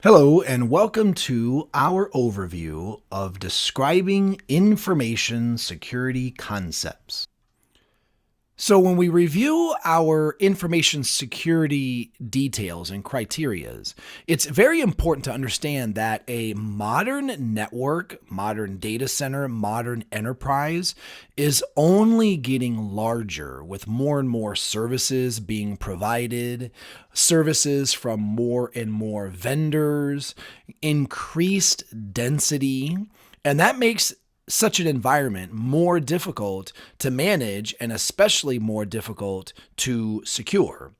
Hello, and welcome to our overview of describing information security concepts. So when we review our information security details and criterias, it's very important to understand that a modern network, modern data center, modern enterprise is only getting larger with more and more services being provided, services from more and more vendors, increased density, and that makes such an environment more difficult to manage and especially more difficult to secure.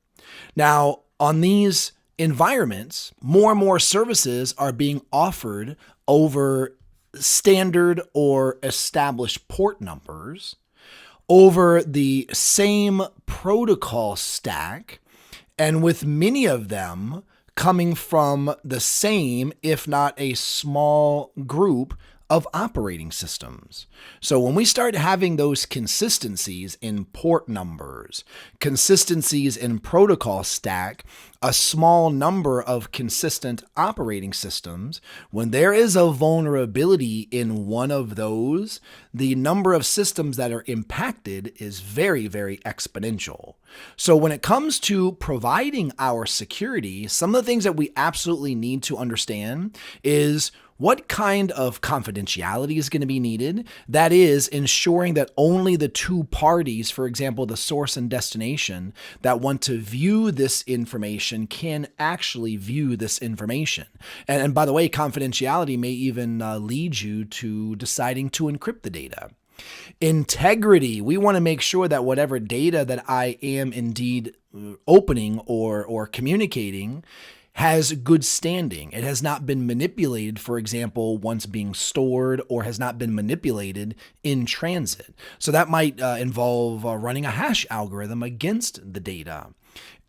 Now, on these environments, more and more services are being offered over standard or established port numbers, over the same protocol stack, and with many of them coming from the same, if not a small group of operating systems. So when we start having those consistencies in port numbers, consistencies in protocol stack, a small number of consistent operating systems, when there is a vulnerability in one of those, the number of systems that are impacted is very, very exponential. So when it comes to providing our security, some of the things that we absolutely need to understand is what kind of confidentiality is going to be needed. That is, ensuring that only the two parties, for example, the source and destination, that want to view this information can actually view this information. And by the way, confidentiality may even lead you to deciding to encrypt the data. Integrity. We want to make sure that whatever data that I am indeed opening or communicating has good standing. It has not been manipulated, for example, once being stored, or has not been manipulated in transit. So that might involve running a hash algorithm against the data.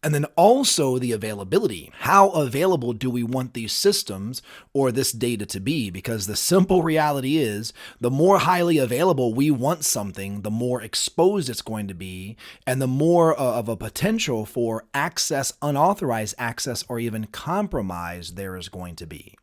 And then also the availability. How available do we want these systems or this data to be? Because the simple reality is the more highly available we want something, the more exposed it's going to be, and the more of a potential for access, unauthorized access, or even compromise there is going to be.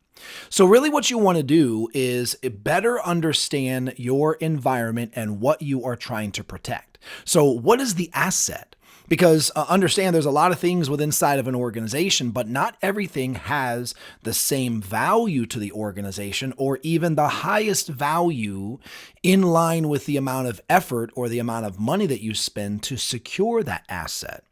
So really what you want to do is better understand your environment and what you are trying to protect. So what is the asset? Because understand there's a lot of things within inside of an organization, but not everything has the same value to the organization or even the highest value in line with the amount of effort or the amount of money that you spend to secure that asset.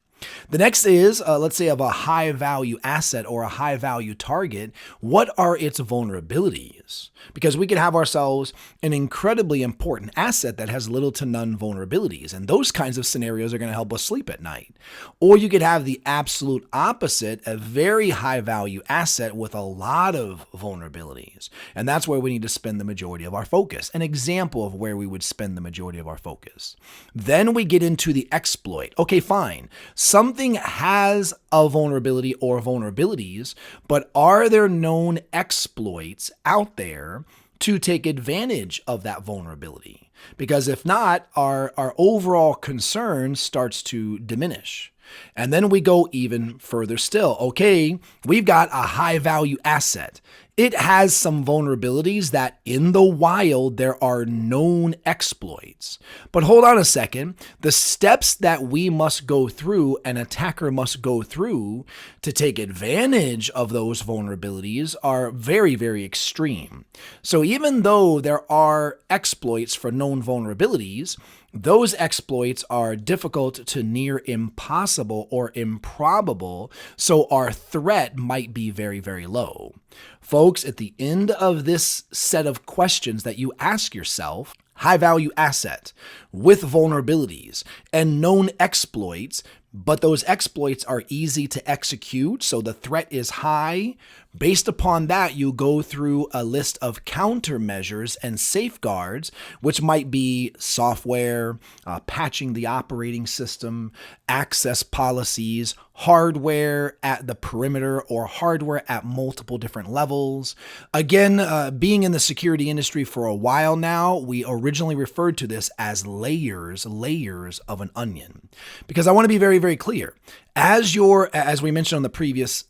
The next is, let's say, of a high value asset or a high value target, what are its vulnerabilities? Because we could have ourselves an incredibly important asset that has little to none vulnerabilities, and those kinds of scenarios are going to help us sleep at night. Or you could have the absolute opposite, a very high value asset with a lot of vulnerabilities, and that's where we need to spend the majority of our focus. An example of where we would spend the majority of our focus. Then we get into the exploit. Okay, fine. Something has a vulnerability or vulnerabilities, but are there known exploits out there to take advantage of that vulnerability? Because if not, our overall concern starts to diminish. And then we go even further still. Okay, we've got a high value asset. It has some vulnerabilities that in the wild there are known exploits. But hold on a second. The steps that we must go through, an attacker must go through to take advantage of those vulnerabilities are very, very extreme. So even though there are exploits for known vulnerabilities, those exploits are difficult to near impossible or improbable, so our threat might be very, very low. Folks, at the end of this set of questions that you ask yourself, high value asset with vulnerabilities and known exploits, but those exploits are easy to execute, so the threat is high. Based upon that, you go through a list of countermeasures and safeguards, which might be software, patching the operating system, access policies, hardware at the perimeter or hardware at multiple different levels. Again, being in the security industry for a while now, we originally referred to this as layers of an onion. Because I want to be very, very clear. As we mentioned on the previous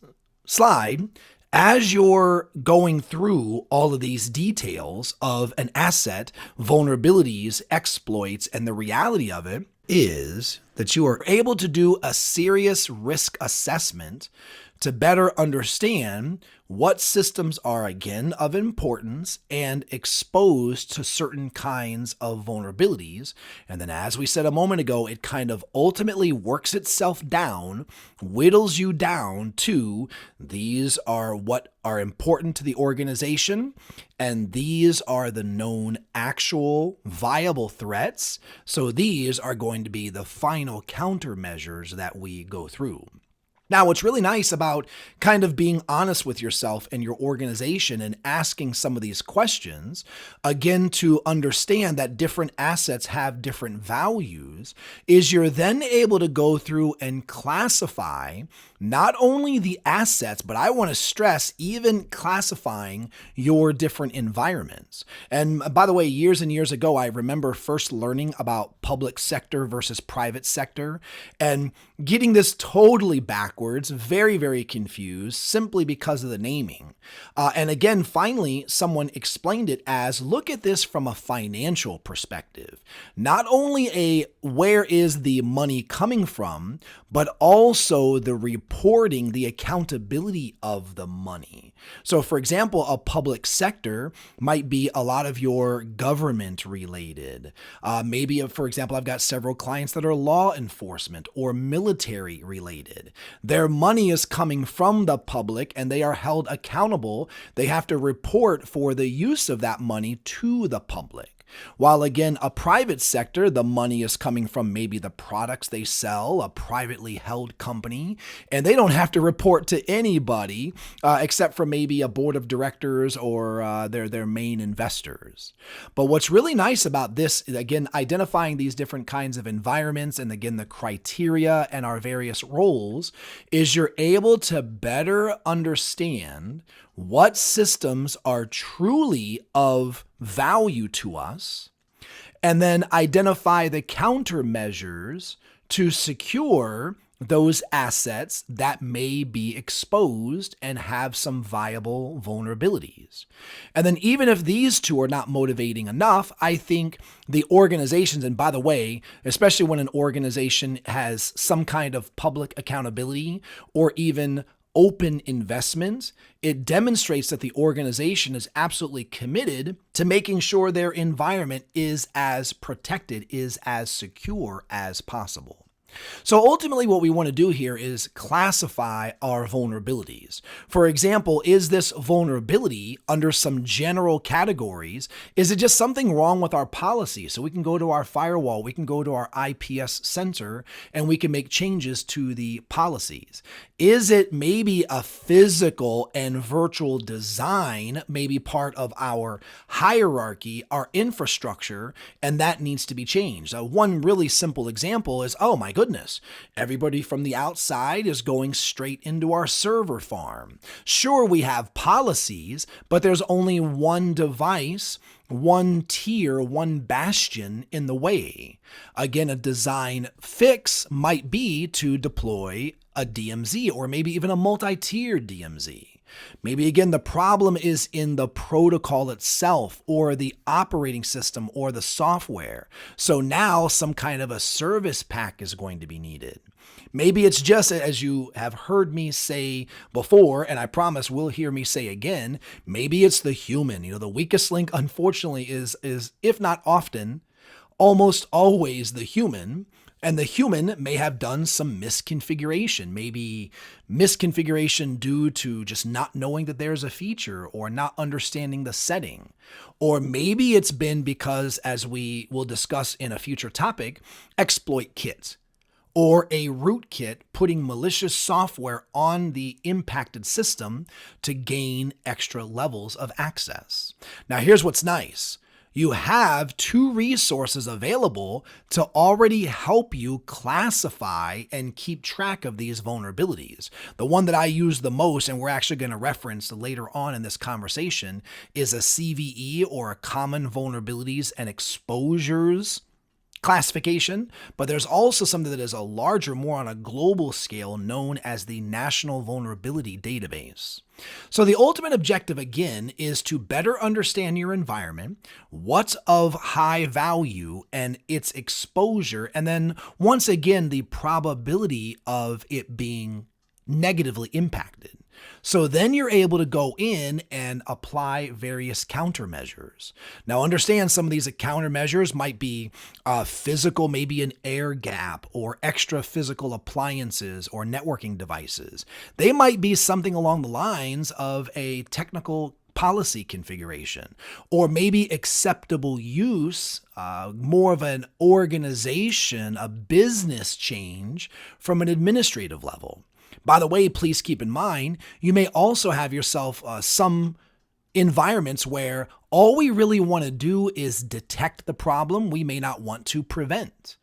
slide, As you're going through all of these details of an asset, vulnerabilities, exploits, and the reality of it is that you are able to do a serious risk assessment to better understand what systems are, again, of importance and exposed to certain kinds of vulnerabilities. And then, as we said a moment ago, it kind of ultimately works itself down, whittles you down to these are what are important to the organization, and these are the known actual viable threats. So these are going to be the final countermeasures that we go through. Now, what's really nice about kind of being honest with yourself and your organization and asking some of these questions, again, to understand that different assets have different values, is you're then able to go through and classify not only the assets, but I want to stress even classifying your different environments. And by the way, years and years ago, I remember first learning about public sector versus private sector and getting this totally backwards, very, very confused simply because of the naming. And again, finally, someone explained it as look at this from a financial perspective. Not only a where is the money coming from, but also the reporting, the accountability of the money. So for example, a public sector might be a lot of your government related. Maybe, for example, I've got several clients that are law enforcement or military related. Their money is coming from the public and they are held accountable. They have to report for the use of that money to the public. While again, a private sector, the money is coming from maybe the products they sell, a privately held company, and they don't have to report to anybody except for maybe a board of directors or their main investors. But what's really nice about this, again, identifying these different kinds of environments and again, the criteria and our various roles, is you're able to better understand what systems are truly of value to us, and then identify the countermeasures to secure those assets that may be exposed and have some viable vulnerabilities. And then even if these two are not motivating enough, I think the organizations, and by the way, especially when an organization has some kind of public accountability or even open investment, it demonstrates that the organization is absolutely committed to making sure their environment is as protected, is as secure as possible. So ultimately what we want to do here is classify our vulnerabilities. For example, is this vulnerability under some general categories? Is it just something wrong with our policy? So we can go to our firewall, we can go to our IPS sensor, and we can make changes to the policies. Is it maybe a physical and virtual design, maybe part of our hierarchy, our infrastructure, and that needs to be changed? One really simple example is, oh my goodness, everybody from the outside is going straight into our server farm. Sure, we have policies, but there's only one device, one tier, one bastion in the way. Again, a design fix might be to deploy a DMZ or maybe even a multi-tier DMZ. Maybe again, the problem is in the protocol itself or the operating system or the software. So now some kind of a service pack is going to be needed. Maybe it's just, as you have heard me say before, and I promise will hear me say again, maybe it's the human. The weakest link, unfortunately, is if not often, almost always the human. And the human may have done some misconfiguration, maybe misconfiguration due to just not knowing that there's a feature or not understanding the setting. Or maybe it's been because, as we will discuss in a future topic, exploit kit or a rootkit putting malicious software on the impacted system to gain extra levels of access. Now, here's what's nice. You have two resources available to already help you classify and keep track of these vulnerabilities. The one that I use the most, and we're actually going to reference later on in this conversation, is a CVE, or a Common Vulnerabilities and Exposures classification, but there's also something that is a larger, more on a global scale, known as the National Vulnerability Database. So the ultimate objective, again, is to better understand your environment, what's of high value and its exposure, and then once again, the probability of it being negatively impacted. So then you're able to go in and apply various countermeasures. Now understand some of these countermeasures might be physical, maybe an air gap or extra physical appliances or networking devices. They might be something along the lines of a technical policy configuration, or maybe acceptable use, more of an organization, a business change from an administrative level. By the way, please keep in mind, you may also have yourself some environments where all we really want to do is detect the problem. We may not want to prevent.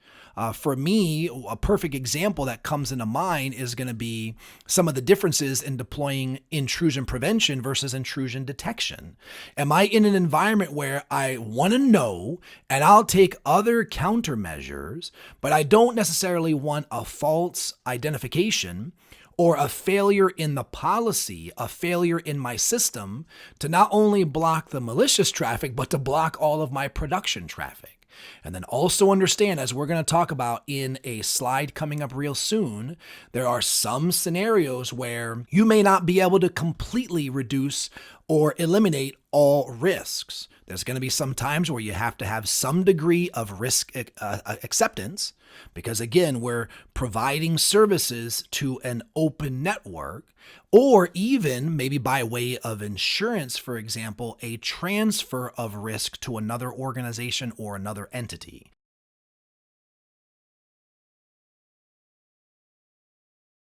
For me, a perfect example that comes into mind is going to be some of the differences in deploying intrusion prevention versus intrusion detection. Am I in an environment where I want to know and I'll take other countermeasures, but I don't necessarily want a false identification or a failure in the policy, a failure in my system to not only block the malicious traffic, but to block all of my production traffic? And then also understand, as we're going to talk about in a slide coming up real soon, there are some scenarios where you may not be able to completely reduce or eliminate all risks. There's going to be some times where you have to have some degree of risk acceptance, because again, we're providing services to an open network, or even maybe by way of insurance, for example, a transfer of risk to another organization or another entity.